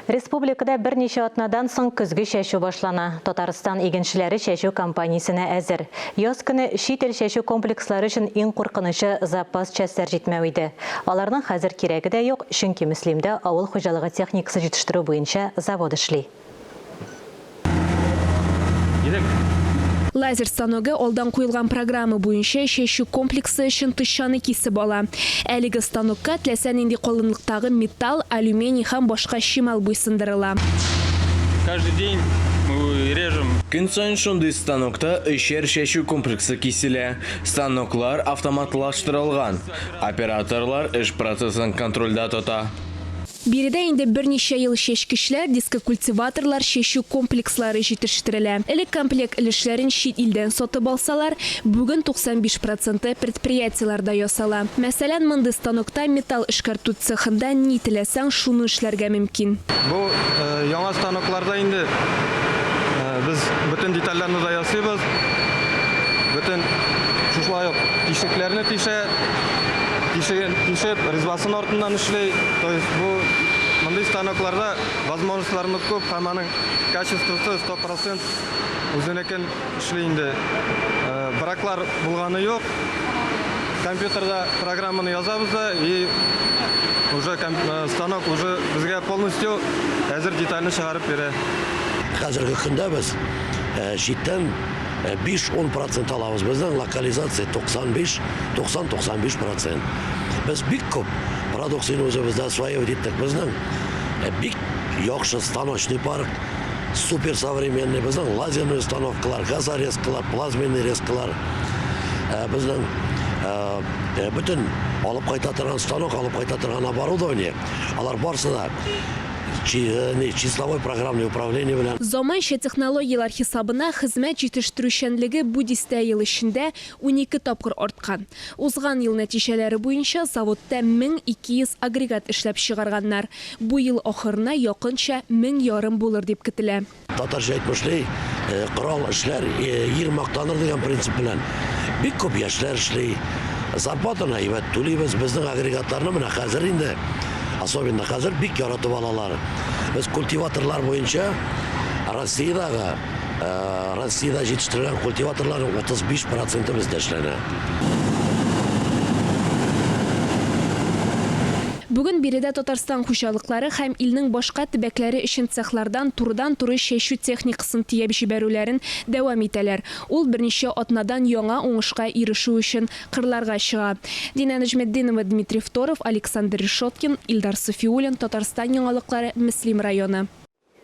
Республикада бірнеше атнадан соң күзгі шәшу башлана. Татарстан игеншілері шәшу компаниясына әзір. Яз күні шетел шәшу комплекслары үшін ең қорқынышы запас частар жетмәуіді. Аларның хәзір керегі де yok, шүнки Муслимда ауыл хожалығы техникасы жетіштіру бойынша завод ішлей. Лазер станогы олдан қойылған программы бойынша шешу комплексы үшін тұшаны кесіп ала. Әлігі станокка тіләсән инде қолынлықтағы металл, алюминий һәм башқа шимал бойсындырыла. Каждый день мы режем. Күн сайын шундый станокта үшер шешу комплексы киселә. Станоклар автоматлаштырылган. Операторлар эш процессын контрольда тота. Биредә инде берничә ел шешкечләр, дискокультиваторлар, шешу комплекслары җитештерелә. Элек комплект өлешләрен чит илдән сатып алсалар, бүген 95% предприятиеларда ясала. Мәсәлән, мондый станокта металл эшкәртү цехында ни теләсәң шуны эшләргә мөмкин. Бу яңа станокларда инде без бүтән детальләрне дә ясыйбыз. Бүтән шулай ук тишекләрне тишеп, резьбасын артыннан эшлей. То есть бу мондый станокларда возможностьларыбыз күп, һәм аның качествосы 100% үзенекен эшлей инде. Браклар булганы юк. Компьютерда программаны язабыз да и уже станок уже безгә полностью әзер детальны чыгарып бирә. Хәзерге көндә без читтән 5-10% алабыз. Безнең локализация 90-95%. Без бик күп продукцияны үзебездә осваивать иттек. Безнең бик яхшы станочный парк, супер современный, безнең лазерный установкалар, газорезкалар, плазменный резкалар. Безнең бүтән алып кайта торган станок, алып кайта торган оборудование, алар барысы да числовой программный управление белән. Заманча технологиялар хисабына хезмәт җитештерүчәнлеге бу дистә ел эчендә 12 тапкыр арткан. Узган ел нәтиҗәләре буенча заводта 1200 агрегат эшләп чыгарганнар. Бу ел ахырына якынча 1000 булыр дип көтелә. Татарча әйтмешләй, корал эшләр ир мактаныр дигән принцип белән бик күп яшьләр эшли. Зарплатаны әйбәт түлибез, безнең агрегатларны менә хәзер инде особенно хәзер бик яратып алалар. Без культиваторлар буенча Россиядә җитештерелгән культиваторларның 35% бездә эшләнә. Бүген биредә Татарстан хуҗалыклары һәм илнең башка төбәкләре өчен цехлардан турыдан-туры шәшу техникасын тиеп җибәрүләрен дәвам итәләр. Ул берничә атнадан яңа уңышка ирешү өчен кырларга чыга. Дина Нәҗметдинова, Дмитрий Второв, Александр Решоткин, Илдар Софиуллин, Татарстан яңалыклары, Муслим районы.